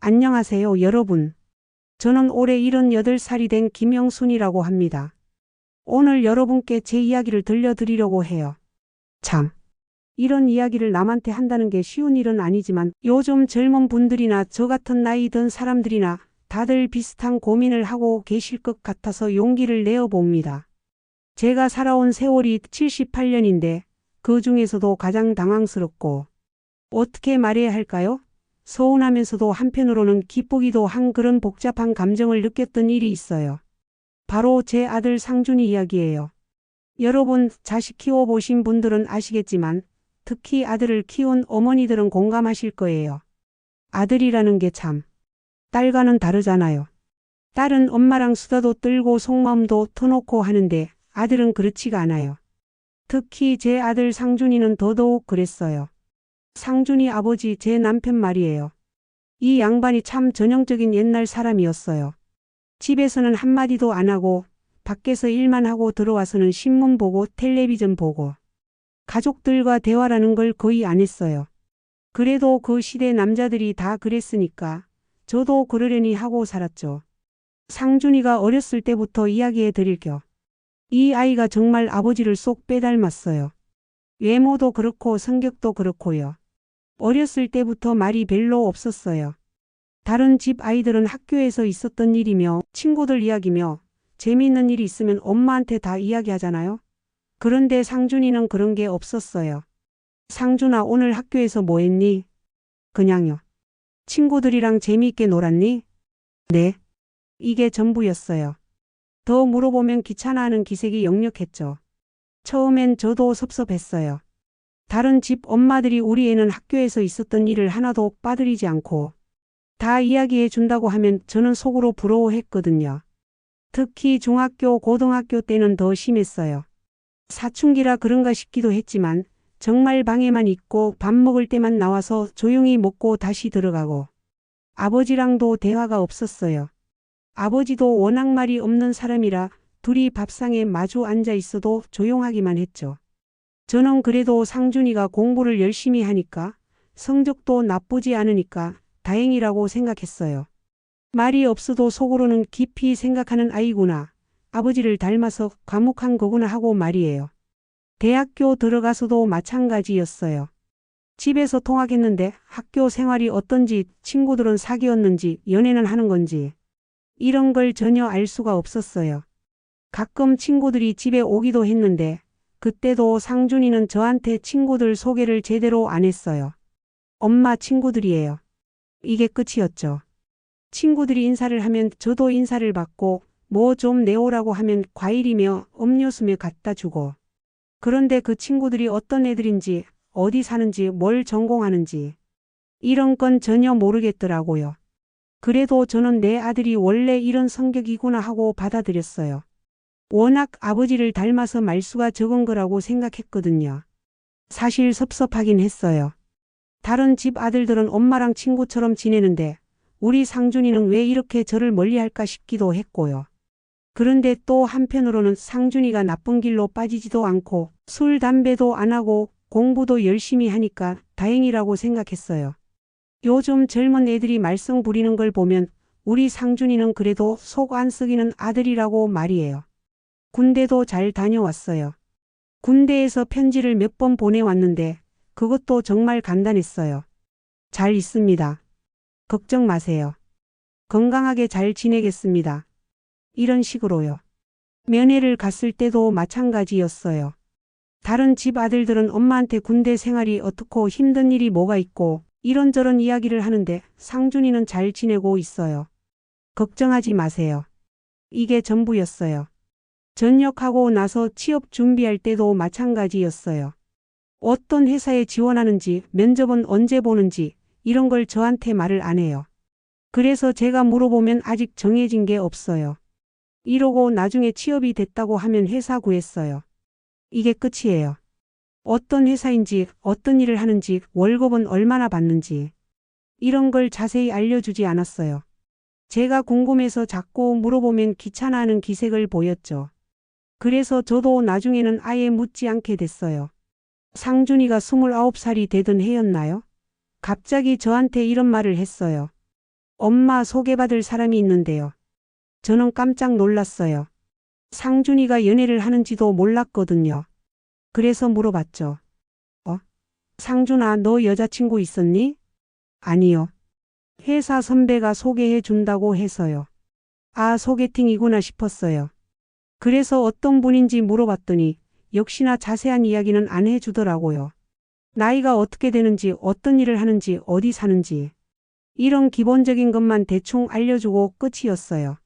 안녕하세요, 여러분. 저는 올해 78살이 된 김영순이라고 합니다. 오늘 여러분께 제 이야기를 들려드리려고 해요. 참, 이런 이야기를 남한테 한다는 게 쉬운 일은 아니지만 요즘 젊은 분들이나 저 같은 나이 든 사람들이나 다들 비슷한 고민을 하고 계실 것 같아서 용기를 내어 봅니다. 제가 살아온 세월이 78년인데 그 중에서도 가장 당황스럽고 어떻게 말해야 할까요? 서운하면서도 한편으로는 기쁘기도 한 그런 복잡한 감정을 느꼈던 일이 있어요. 바로 제 아들 상준이 이야기예요. 여러분 자식 키워보신 분들은 아시겠지만 특히 아들을 키운 어머니들은 공감하실 거예요. 아들이라는 게 참 딸과는 다르잖아요. 딸은 엄마랑 수다도 떨고 속마음도 터놓고 하는데 아들은 그렇지가 않아요. 특히 제 아들 상준이는 더더욱 그랬어요. 상준이 아버지 제 남편 말이에요. 이 양반이 참 전형적인 옛날 사람이었어요. 집에서는 한마디도 안 하고 밖에서 일만 하고 들어와서는 신문 보고 텔레비전 보고 가족들과 대화라는 걸 거의 안 했어요. 그래도 그 시대 남자들이 다 그랬으니까 저도 그러려니 하고 살았죠. 상준이가 어렸을 때부터 이야기해 드릴 겸 이 아이가 정말 아버지를 쏙 빼닮았어요. 외모도 그렇고 성격도 그렇고요. 어렸을 때부터 말이 별로 없었어요. 다른 집 아이들은 학교에서 있었던 일이며 친구들 이야기며 재미있는 일이 있으면 엄마한테 다 이야기하잖아요. 그런데 상준이는 그런 게 없었어요. 상준아, 오늘 학교에서 뭐 했니? 그냥요. 친구들이랑 재미있게 놀았니? 네. 이게 전부였어요. 더 물어보면 귀찮아하는 기색이 역력했죠. 처음엔 저도 섭섭했어요. 다른 집 엄마들이 우리 애는 학교에서 있었던 일을 하나도 빠뜨리지 않고 다 이야기해 준다고 하면 저는 속으로 부러워했거든요. 특히 중학교, 고등학교 때는 더 심했어요. 사춘기라 그런가 싶기도 했지만 정말 방에만 있고 밥 먹을 때만 나와서 조용히 먹고 다시 들어가고 아버지랑도 대화가 없었어요. 아버지도 워낙 말이 없는 사람이라 둘이 밥상에 마주 앉아 있어도 조용하기만 했죠. 저는 그래도 상준이가 공부를 열심히 하니까 성적도 나쁘지 않으니까 다행이라고 생각했어요. 말이 없어도 속으로는 깊이 생각하는 아이구나. 아버지를 닮아서 과묵한 거구나 하고 말이에요. 대학교 들어가서도 마찬가지였어요. 집에서 통학했는데 학교 생활이 어떤지, 친구들은 사귀었는지, 연애는 하는 건지 이런 걸 전혀 알 수가 없었어요. 가끔 친구들이 집에 오기도 했는데 그때도 상준이는 저한테 친구들 소개를 제대로 안 했어요. 엄마 친구들이에요. 이게 끝이었죠. 친구들이 인사를 하면 저도 인사를 받고 뭐 좀 내오라고 하면 과일이며 음료수며 갖다 주고. 그런데 그 친구들이 어떤 애들인지, 어디 사는지, 뭘 전공하는지 이런 건 전혀 모르겠더라고요. 그래도 저는 내 아들이 원래 이런 성격이구나 하고 받아들였어요. 워낙 아버지를 닮아서 말수가 적은 거라고 생각했거든요. 사실 섭섭하긴 했어요. 다른 집 아들들은 엄마랑 친구처럼 지내는데 우리 상준이는 왜 이렇게 저를 멀리할까 싶기도 했고요. 그런데 또 한편으로는 상준이가 나쁜 길로 빠지지도 않고 술, 담배도 안 하고 공부도 열심히 하니까 다행이라고 생각했어요. 요즘 젊은 애들이 말썽 부리는 걸 보면 우리 상준이는 그래도 속 안 썩이는 아들이라고 말이에요. 군대도 잘 다녀왔어요. 군대에서 편지를 몇 번 보내왔는데 그것도 정말 간단했어요. 잘 있습니다. 걱정 마세요. 건강하게 잘 지내겠습니다. 이런 식으로요. 면회를 갔을 때도 마찬가지였어요. 다른 집 아들들은 엄마한테 군대 생활이 어떻고 힘든 일이 뭐가 있고 이런저런 이야기를 하는데 상준이는 잘 지내고 있어요. 걱정하지 마세요. 이게 전부였어요. 전역하고 나서 취업 준비할 때도 마찬가지였어요. 어떤 회사에 지원하는지, 면접은 언제 보는지 이런 걸 저한테 말을 안 해요. 그래서 제가 물어보면 아직 정해진 게 없어요. 이러고 나중에 취업이 됐다고 하면 회사 구했어요. 이게 끝이에요. 어떤 회사인지, 어떤 일을 하는지, 월급은 얼마나 받는지 이런 걸 자세히 알려주지 않았어요. 제가 궁금해서 자꾸 물어보면 귀찮아하는 기색을 보였죠. 그래서 저도 나중에는 아예 묻지 않게 됐어요. 상준이가 29살이 되던 해였나요? 갑자기 저한테 이런 말을 했어요. 엄마 소개받을 사람이 있는데요. 저는 깜짝 놀랐어요. 상준이가 연애를 하는지도 몰랐거든요. 그래서 물어봤죠. 상준아, 너 여자친구 있었니? 아니요. 회사 선배가 소개해 준다고 해서요. 아, 소개팅이구나 싶었어요. 그래서 어떤 분인지 물어봤더니 역시나 자세한 이야기는 안 해주더라고요. 나이가 어떻게 되는지, 어떤 일을 하는지, 어디 사는지. 이런 기본적인 것만 대충 알려주고 끝이었어요.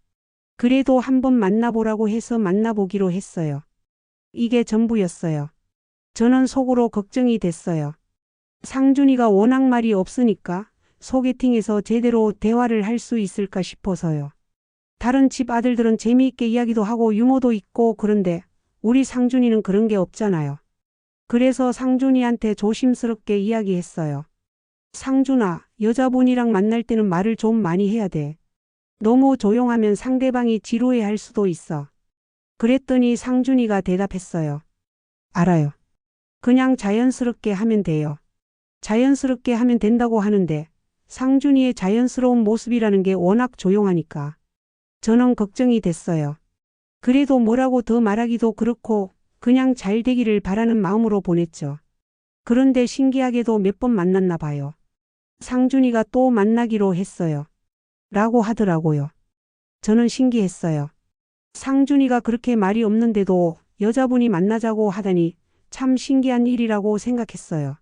그래도 한번 만나보라고 해서 만나보기로 했어요. 이게 전부였어요. 저는 속으로 걱정이 됐어요. 상준이가 워낙 말이 없으니까 소개팅에서 제대로 대화를 할 수 있을까 싶어서요. 다른 집 아들들은 재미있게 이야기도 하고 유머도 있고 그런데 우리 상준이는 그런 게 없잖아요. 그래서 상준이한테 조심스럽게 이야기했어요. 상준아, 여자분이랑 만날 때는 말을 좀 많이 해야 돼. 너무 조용하면 상대방이 지루해할 수도 있어. 그랬더니 상준이가 대답했어요. 알아요. 그냥 자연스럽게 하면 돼요. 자연스럽게 하면 된다고 하는데 상준이의 자연스러운 모습이라는 게 워낙 조용하니까 저는 걱정이 됐어요. 그래도 뭐라고 더 말하기도 그렇고 그냥 잘 되기를 바라는 마음으로 보냈죠. 그런데 신기하게도 몇 번 만났나 봐요. 상준이가 또 만나기로 했어요. 라고 하더라고요. 저는 신기했어요. 상준이가 그렇게 말이 없는데도 여자분이 만나자고 하다니 참 신기한 일이라고 생각했어요.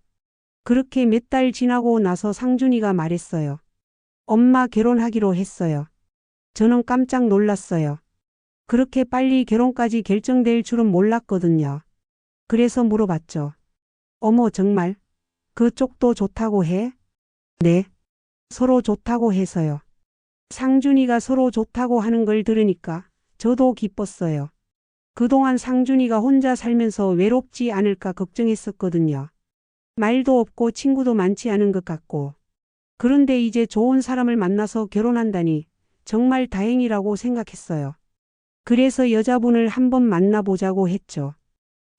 그렇게 몇 달 지나고 나서 상준이가 말했어요. 엄마 결혼하기로 했어요. 저는 깜짝 놀랐어요. 그렇게 빨리 결혼까지 결정될 줄은 몰랐거든요. 그래서 물어봤죠. 어머, 정말? 그쪽도 좋다고 해? 네. 서로 좋다고 해서요. 상준이가 서로 좋다고 하는 걸 들으니까 저도 기뻤어요. 그동안 상준이가 혼자 살면서 외롭지 않을까 걱정했었거든요. 말도 없고 친구도 많지 않은 것 같고. 그런데 이제 좋은 사람을 만나서 결혼한다니 정말 다행이라고 생각했어요. 그래서 여자분을 한번 만나보자고 했죠.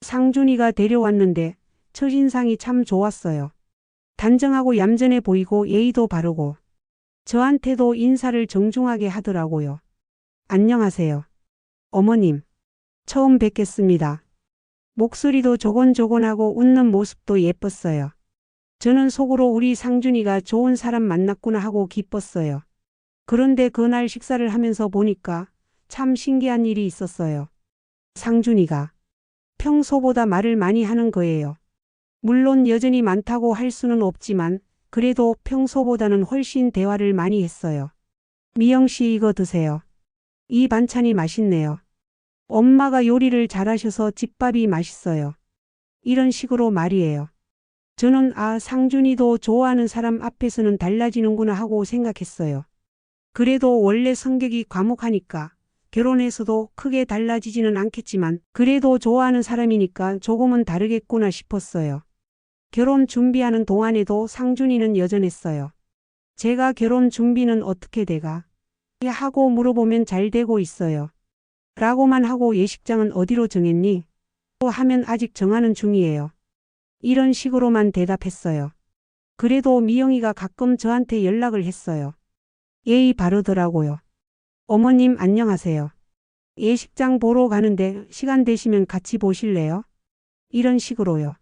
상준이가 데려왔는데 첫인상이 참 좋았어요. 단정하고 얌전해 보이고 예의도 바르고 저한테도 인사를 정중하게 하더라고요. 안녕하세요. 어머님, 처음 뵙겠습니다. 목소리도 조곤조곤하고 웃는 모습도 예뻤어요. 저는 속으로 우리 상준이가 좋은 사람 만났구나 하고 기뻤어요. 그런데 그날 식사를 하면서 보니까 참 신기한 일이 있었어요. 상준이가 평소보다 말을 많이 하는 거예요. 물론 여전히 많다고 할 수는 없지만 그래도 평소보다는 훨씬 대화를 많이 했어요. 미영 씨, 이거 드세요. 이 반찬이 맛있네요. 엄마가 요리를 잘하셔서 집밥이 맛있어요. 이런 식으로 말이에요. 저는 상준이도 좋아하는 사람 앞에서는 달라지는구나 하고 생각했어요. 그래도 원래 성격이 과묵하니까 결혼해서도 크게 달라지지는 않겠지만 그래도 좋아하는 사람이니까 조금은 다르겠구나 싶었어요. 결혼 준비하는 동안에도 상준이는 여전했어요. 제가 결혼 준비는 어떻게 돼가? 하고 물어보면 잘 되고 있어요. 라고만 하고 예식장은 어디로 정했니? 하면 아직 정하는 중이에요. 이런 식으로만 대답했어요. 그래도 미영이가 가끔 저한테 연락을 했어요. 예의 바르더라고요. 어머님 안녕하세요. 예식장 보러 가는데 시간 되시면 같이 보실래요? 이런 식으로요.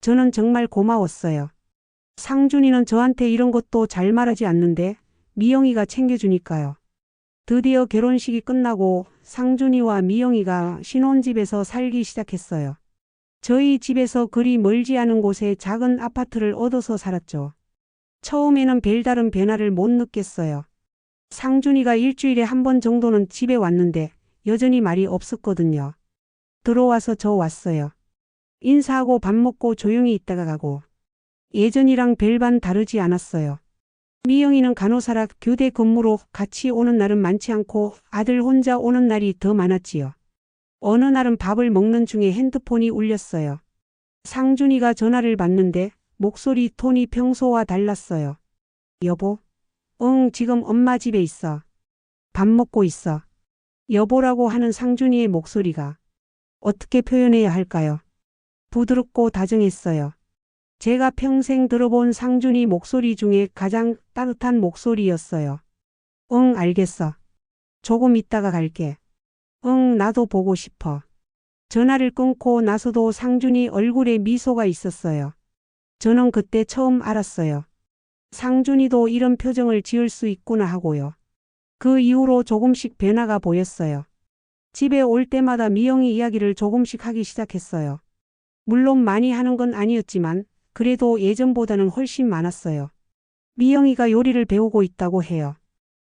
저는 정말 고마웠어요. 상준이는 저한테 이런 것도 잘 말하지 않는데 미영이가 챙겨주니까요. 드디어 결혼식이 끝나고 상준이와 미영이가 신혼집에서 살기 시작했어요. 저희 집에서 그리 멀지 않은 곳에 작은 아파트를 얻어서 살았죠. 처음에는 별다른 변화를 못 느꼈어요. 상준이가 일주일에 한 번 정도는 집에 왔는데 여전히 말이 없었거든요. 들어와서 저 왔어요. 인사하고 밥 먹고 조용히 있다가 가고 예전이랑 별반 다르지 않았어요. 미영이는 간호사라 교대 근무로 같이 오는 날은 많지 않고 아들 혼자 오는 날이 더 많았지요. 어느 날은 밥을 먹는 중에 핸드폰이 울렸어요. 상준이가 전화를 받는데 목소리 톤이 평소와 달랐어요. 여보? 응, 지금 엄마 집에 있어. 밥 먹고 있어. 여보라고 하는 상준이의 목소리가 어떻게 표현해야 할까요? 부드럽고 다정했어요. 제가 평생 들어본 상준이 목소리 중에 가장 따뜻한 목소리였어요. 응, 알겠어. 조금 있다가 갈게. 응, 나도 보고 싶어. 전화를 끊고 나서도 상준이 얼굴에 미소가 있었어요. 저는 그때 처음 알았어요. 상준이도 이런 표정을 지을 수 있구나 하고요. 그 이후로 조금씩 변화가 보였어요. 집에 올 때마다 미영이 이야기를 조금씩 하기 시작했어요. 물론 많이 하는 건 아니었지만 그래도 예전보다는 훨씬 많았어요. 미영이가 요리를 배우고 있다고 해요.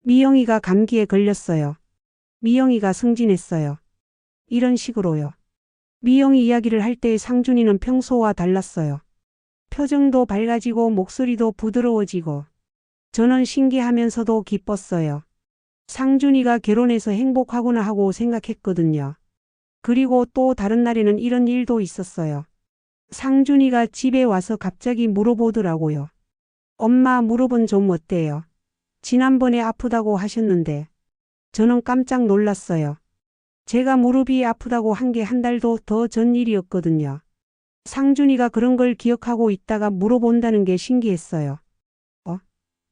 미영이가 감기에 걸렸어요. 미영이가 승진했어요. 이런 식으로요. 미영이 이야기를 할 때 상준이는 평소와 달랐어요. 표정도 밝아지고 목소리도 부드러워지고 저는 신기하면서도 기뻤어요. 상준이가 결혼해서 행복하구나 하고 생각했거든요. 그리고 또 다른 날에는 이런 일도 있었어요. 상준이가 집에 와서 갑자기 물어보더라고요. 엄마 무릎은 좀 어때요? 지난번에 아프다고 하셨는데 저는 깜짝 놀랐어요. 제가 무릎이 아프다고 한 게 한 달도 더 전 일이었거든요. 상준이가 그런 걸 기억하고 있다가 물어본다는 게 신기했어요.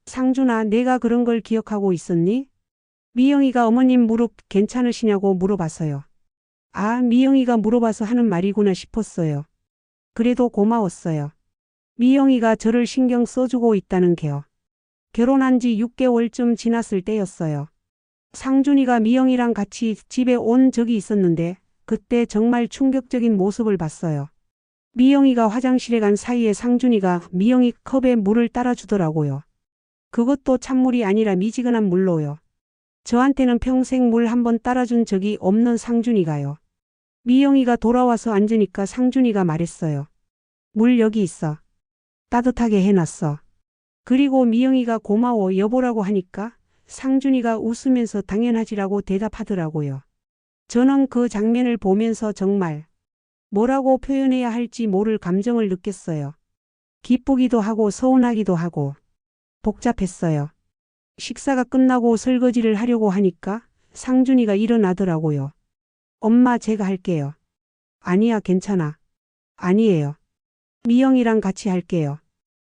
상준아, 내가 그런 걸 기억하고 있었니? 미영이가 어머님 무릎 괜찮으시냐고 물어봤어요. 아, 미영이가 물어봐서 하는 말이구나 싶었어요. 그래도 고마웠어요. 미영이가 저를 신경 써주고 있다는 게요. 결혼한 지 6개월쯤 지났을 때였어요. 상준이가 미영이랑 같이 집에 온 적이 있었는데 그때 정말 충격적인 모습을 봤어요. 미영이가 화장실에 간 사이에 상준이가 미영이 컵에 물을 따라주더라고요. 그것도 찬물이 아니라 미지근한 물로요. 저한테는 평생 물 한 번 따라준 적이 없는 상준이가요. 미영이가 돌아와서 앉으니까 상준이가 말했어요. 물 여기 있어. 따뜻하게 해놨어. 그리고 미영이가 고마워 여보라고 하니까 상준이가 웃으면서 당연하지라고 대답하더라고요. 저는 그 장면을 보면서 정말 뭐라고 표현해야 할지 모를 감정을 느꼈어요. 기쁘기도 하고 서운하기도 하고 복잡했어요. 식사가 끝나고 설거지를 하려고 하니까 상준이가 일어나더라고요. 엄마 제가 할게요. 아니야 괜찮아. 아니에요. 미영이랑 같이 할게요.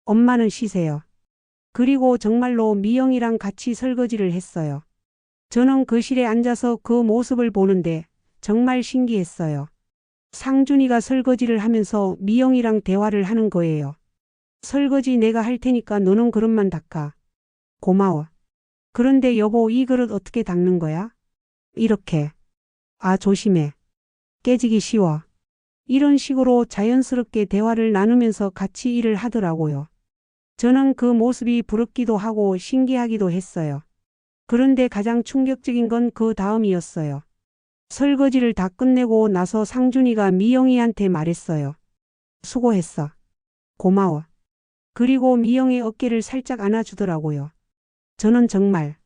엄마는 쉬세요. 그리고 정말로 미영이랑 같이 설거지를 했어요. 저는 거실에 앉아서 그 모습을 보는데 정말 신기했어요. 상준이가 설거지를 하면서 미영이랑 대화를 하는 거예요. 설거지 내가 할 테니까 너는 그릇만 닦아. 고마워. 그런데 여보 이 그릇 어떻게 닦는 거야? 이렇게. 아 조심해. 깨지기 쉬워. 이런 식으로 자연스럽게 대화를 나누면서 같이 일을 하더라고요. 저는 그 모습이 부럽기도 하고 신기하기도 했어요. 그런데 가장 충격적인 건 그 다음이었어요. 설거지를 다 끝내고 나서 상준이가 미영이한테 말했어요. 수고했어. 고마워. 그리고 미영의 어깨를 살짝 안아주더라고요. 저는 정말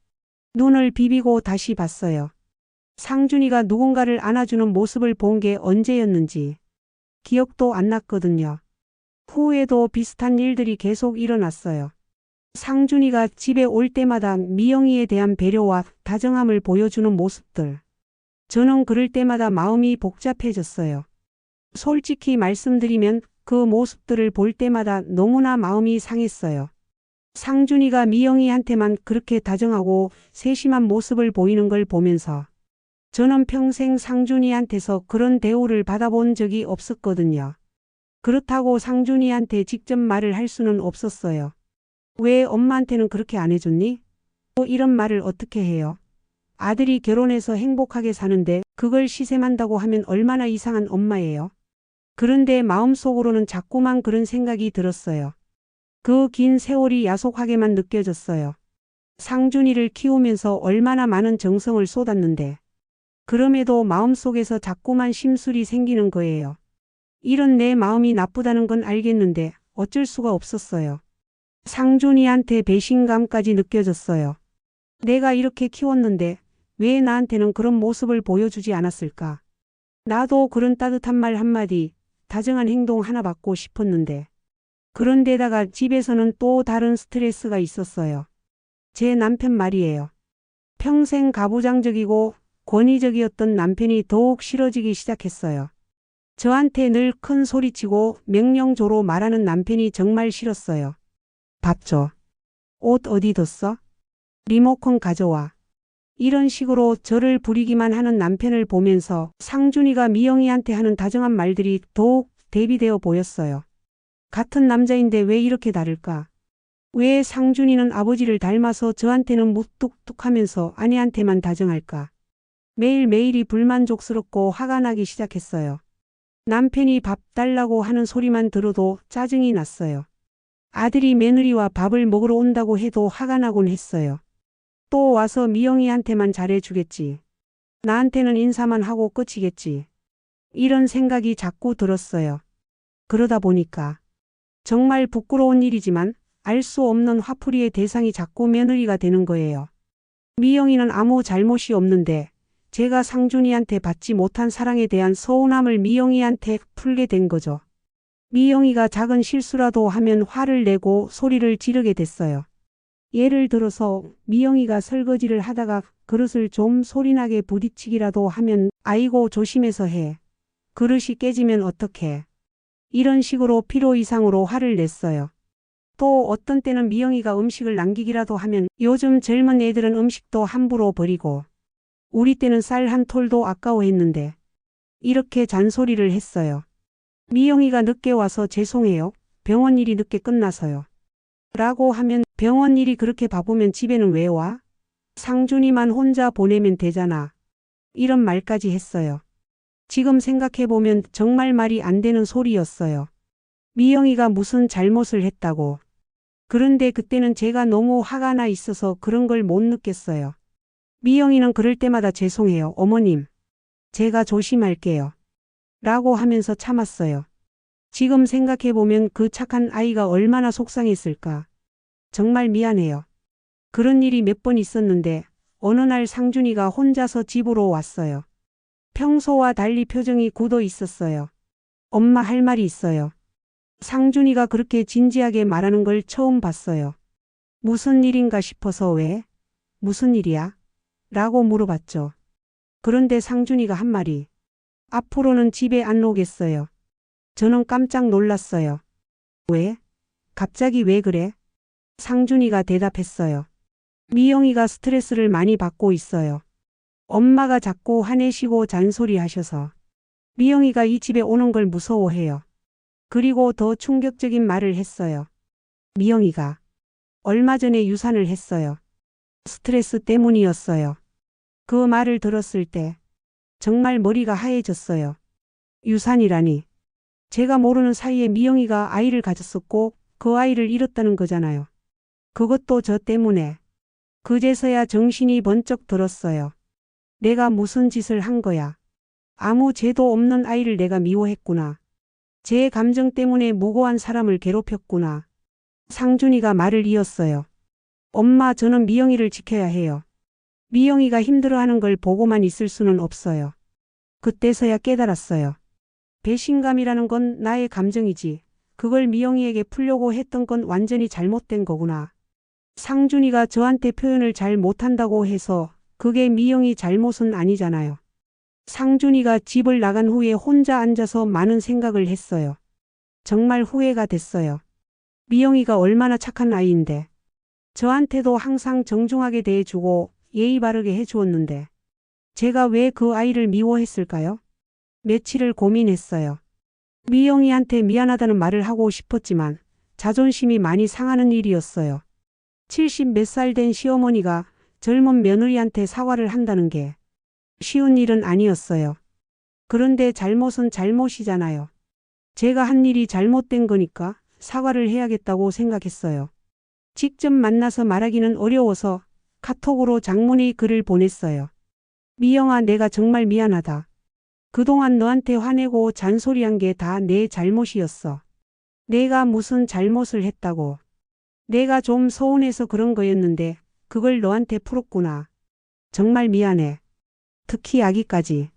눈을 비비고 다시 봤어요. 상준이가 누군가를 안아주는 모습을 본 게 언제였는지 기억도 안 났거든요. 후에도 비슷한 일들이 계속 일어났어요. 상준이가 집에 올 때마다 미영이에 대한 배려와 다정함을 보여주는 모습들. 저는 그럴 때마다 마음이 복잡해졌어요. 솔직히 말씀드리면 그 모습들을 볼 때마다 너무나 마음이 상했어요. 상준이가 미영이한테만 그렇게 다정하고 세심한 모습을 보이는 걸 보면서 저는 평생 상준이한테서 그런 대우를 받아본 적이 없었거든요. 그렇다고 상준이한테 직접 말을 할 수는 없었어요. 왜 엄마한테는 그렇게 안 해줬니? 또 이런 말을 어떻게 해요? 아들이 결혼해서 행복하게 사는데 그걸 시샘한다고 하면 얼마나 이상한 엄마예요. 그런데 마음속으로는 자꾸만 그런 생각이 들었어요. 그 긴 세월이 야속하게만 느껴졌어요. 상준이를 키우면서 얼마나 많은 정성을 쏟았는데 그럼에도 마음속에서 자꾸만 심술이 생기는 거예요. 이런 내 마음이 나쁘다는 건 알겠는데 어쩔 수가 없었어요. 상준이한테 배신감까지 느껴졌어요. 내가 이렇게 키웠는데 왜 나한테는 그런 모습을 보여주지 않았을까? 나도 그런 따뜻한 말 한마디, 다정한 행동 하나 받고 싶었는데. 그런데다가 집에서는 또 다른 스트레스가 있었어요. 제 남편 말이에요. 평생 가부장적이고 권위적이었던 남편이 더욱 싫어지기 시작했어요. 저한테 늘 큰 소리치고 명령조로 말하는 남편이 정말 싫었어요. 밥 줘. 옷 어디 뒀어? 리모컨 가져와. 이런 식으로 저를 부리기만 하는 남편을 보면서 상준이가 미영이한테 하는 다정한 말들이 더욱 대비되어 보였어요. 같은 남자인데 왜 이렇게 다를까? 왜 상준이는 아버지를 닮아서 저한테는 무뚝뚝하면서 아내한테만 다정할까? 매일매일이 불만족스럽고 화가 나기 시작했어요. 남편이 밥 달라고 하는 소리만 들어도 짜증이 났어요. 아들이 며느리와 밥을 먹으러 온다고 해도 화가 나곤 했어요. 또 와서 미영이한테만 잘해주겠지. 나한테는 인사만 하고 끝이겠지. 이런 생각이 자꾸 들었어요. 그러다 보니까 정말 부끄러운 일이지만 알 수 없는 화풀이의 대상이 자꾸 며느리가 되는 거예요. 미영이는 아무 잘못이 없는데 제가 상준이한테 받지 못한 사랑에 대한 서운함을 미영이한테 풀게 된 거죠. 미영이가 작은 실수라도 하면 화를 내고 소리를 지르게 됐어요. 예를 들어서 미영이가 설거지를 하다가 그릇을 좀 소리나게 부딪히기라도 하면 아이고 조심해서 해. 그릇이 깨지면 어떡해. 이런 식으로 필요 이상으로 화를 냈어요. 또 어떤 때는 미영이가 음식을 남기기라도 하면 요즘 젊은 애들은 음식도 함부로 버리고 우리 때는 쌀 한 톨도 아까워했는데 이렇게 잔소리를 했어요. 미영이가 늦게 와서 죄송해요. 병원 일이 늦게 끝나서요. 라고 하면 병원 일이 그렇게 바쁘면 집에는 왜 와? 상준이만 혼자 보내면 되잖아. 이런 말까지 했어요. 지금 생각해보면 정말 말이 안 되는 소리였어요. 미영이가 무슨 잘못을 했다고. 그런데 그때는 제가 너무 화가 나 있어서 그런 걸 못 느꼈어요. 미영이는 그럴 때마다 죄송해요, 어머님. 제가 조심할게요. 라고 하면서 참았어요. 지금 생각해보면 그 착한 아이가 얼마나 속상했을까. 정말 미안해요. 그런 일이 몇 번 있었는데 어느 날 상준이가 혼자서 집으로 왔어요. 평소와 달리 표정이 굳어 있었어요. 엄마 할 말이 있어요. 상준이가 그렇게 진지하게 말하는 걸 처음 봤어요. 무슨 일인가 싶어서 왜? 무슨 일이야? 라고 물어봤죠. 그런데 상준이가 한 말이 앞으로는 집에 안 오겠어요. 저는 깜짝 놀랐어요. 왜? 갑자기 왜 그래? 상준이가 대답했어요. 미영이가 스트레스를 많이 받고 있어요. 엄마가 자꾸 화내시고 잔소리하셔서 미영이가 이 집에 오는 걸 무서워해요. 그리고 더 충격적인 말을 했어요. 미영이가 얼마 전에 유산을 했어요. 스트레스 때문이었어요. 그 말을 들었을 때 정말 머리가 하얘졌어요. 유산이라니. 제가 모르는 사이에 미영이가 아이를 가졌었고 그 아이를 잃었다는 거잖아요. 그것도 저 때문에. 그제서야 정신이 번쩍 들었어요. 내가 무슨 짓을 한 거야. 아무 죄도 없는 아이를 내가 미워했구나. 제 감정 때문에 무고한 사람을 괴롭혔구나. 상준이가 말을 이었어요. 엄마, 저는 미영이를 지켜야 해요. 미영이가 힘들어하는 걸 보고만 있을 수는 없어요. 그때서야 깨달았어요. 배신감이라는 건 나의 감정이지. 그걸 미영이에게 풀려고 했던 건 완전히 잘못된 거구나. 상준이가 저한테 표현을 잘 못한다고 해서 그게 미영이 잘못은 아니잖아요. 상준이가 집을 나간 후에 혼자 앉아서 많은 생각을 했어요. 정말 후회가 됐어요. 미영이가 얼마나 착한 아이인데. 저한테도 항상 정중하게 대해주고 예의 바르게 해주었는데. 제가 왜 그 아이를 미워했을까요? 며칠을 고민했어요. 미영이한테 미안하다는 말을 하고 싶었지만 자존심이 많이 상하는 일이었어요. 70 몇 살 된 시어머니가 젊은 며느리한테 사과를 한다는 게 쉬운 일은 아니었어요. 그런데 잘못은 잘못이잖아요. 제가 한 일이 잘못된 거니까 사과를 해야겠다고 생각했어요. 직접 만나서 말하기는 어려워서 카톡으로 장문의 글을 보냈어요. 미영아, 내가 정말 미안하다. 그동안 너한테 화내고 잔소리한 게 다 내 잘못이었어. 내가 무슨 잘못을 했다고. 내가 좀 서운해서 그런 거였는데 그걸 너한테 풀었구나. 정말 미안해. 특히 아기까지.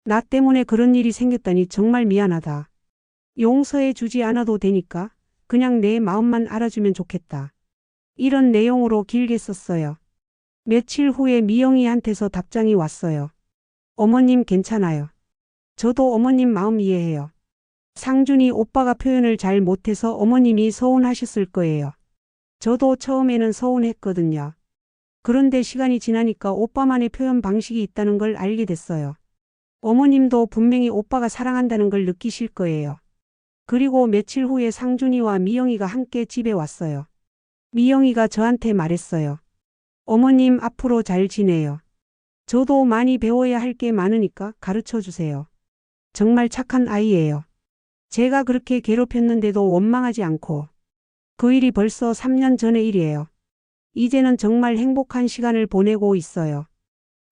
나 때문에 그런 일이 생겼다니 정말 미안하다. 용서해 주지 않아도 되니까 그냥 내 마음만 알아주면 좋겠다. 이런 내용으로 길게 썼어요. 며칠 후에 미영이한테서 답장이 왔어요. 어머님 괜찮아요. 저도 어머님 마음 이해해요. 상준이 오빠가 표현을 잘 못해서 어머님이 서운하셨을 거예요. 저도 처음에는 서운했거든요. 그런데 시간이 지나니까 오빠만의 표현 방식이 있다는 걸 알게 됐어요. 어머님도 분명히 오빠가 사랑한다는 걸 느끼실 거예요. 그리고 며칠 후에 상준이와 미영이가 함께 집에 왔어요. 미영이가 저한테 말했어요. 어머님 앞으로 잘 지내요. 저도 많이 배워야 할 게 많으니까 가르쳐 주세요. 정말 착한 아이예요. 제가 그렇게 괴롭혔는데도 원망하지 않고. 그 일이 벌써 3년 전의 일이에요. 이제는 정말 행복한 시간을 보내고 있어요.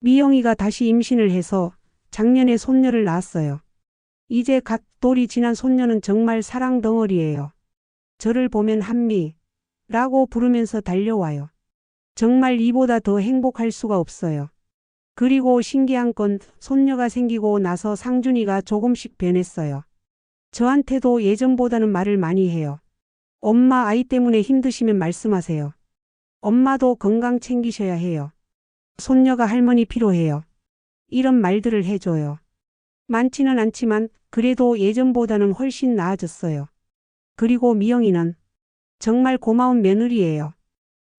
미영이가 다시 임신을 해서 작년에 손녀를 낳았어요. 이제 갓 돌이 지난 손녀는 정말 사랑 덩어리예요. 저를 보면 한미라고 부르면서 달려와요. 정말 이보다 더 행복할 수가 없어요. 그리고 신기한 건 손녀가 생기고 나서 상준이가 조금씩 변했어요. 저한테도 예전보다는 말을 많이 해요. 엄마 아이 때문에 힘드시면 말씀하세요. 엄마도 건강 챙기셔야 해요. 손녀가 할머니 필요해요. 이런 말들을 해줘요. 많지는 않지만 그래도 예전보다는 훨씬 나아졌어요. 그리고 미영이는 정말 고마운 며느리예요.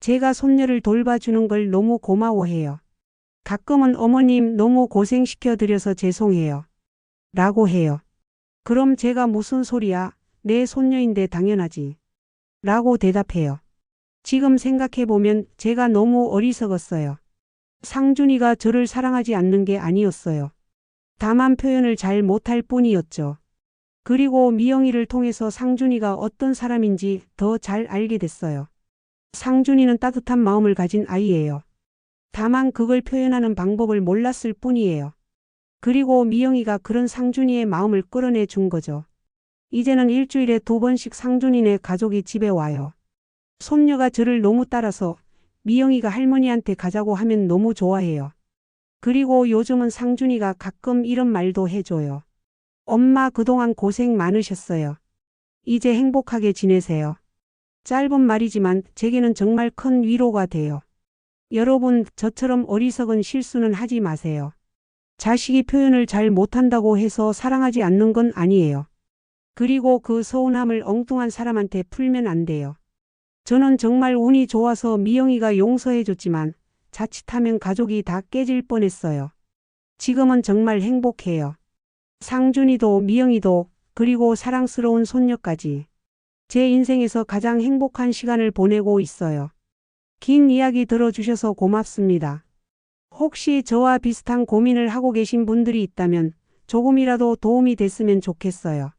제가 손녀를 돌봐주는 걸 너무 고마워해요. 가끔은 어머님 너무 고생시켜드려서 죄송해요. 라고 해요. 그럼 제가 무슨 소리야? 내 손녀인데 당연하지. 라고 대답해요. 지금 생각해보면 제가 너무 어리석었어요. 상준이가 저를 사랑하지 않는 게 아니었어요. 다만 표현을 잘 못할 뿐이었죠. 그리고 미영이를 통해서 상준이가 어떤 사람인지 더 잘 알게 됐어요. 상준이는 따뜻한 마음을 가진 아이예요. 다만 그걸 표현하는 방법을 몰랐을 뿐이에요. 그리고 미영이가 그런 상준이의 마음을 끌어내 준 거죠. 이제는 일주일에 2번씩 상준이네 가족이 집에 와요. 손녀가 저를 너무 따라서 미영이가 할머니한테 가자고 하면 너무 좋아해요. 그리고 요즘은 상준이가 가끔 이런 말도 해줘요. 엄마 그동안 고생 많으셨어요. 이제 행복하게 지내세요. 짧은 말이지만 제게는 정말 큰 위로가 돼요. 여러분, 저처럼 어리석은 실수는 하지 마세요. 자식이 표현을 잘 못한다고 해서 사랑하지 않는 건 아니에요. 그리고 그 서운함을 엉뚱한 사람한테 풀면 안 돼요. 저는 정말 운이 좋아서 미영이가 용서해줬지만 자칫하면 가족이 다 깨질 뻔했어요. 지금은 정말 행복해요. 상준이도 미영이도 그리고 사랑스러운 손녀까지. 제 인생에서 가장 행복한 시간을 보내고 있어요. 긴 이야기 들어주셔서 고맙습니다. 혹시 저와 비슷한 고민을 하고 계신 분들이 있다면 조금이라도 도움이 됐으면 좋겠어요.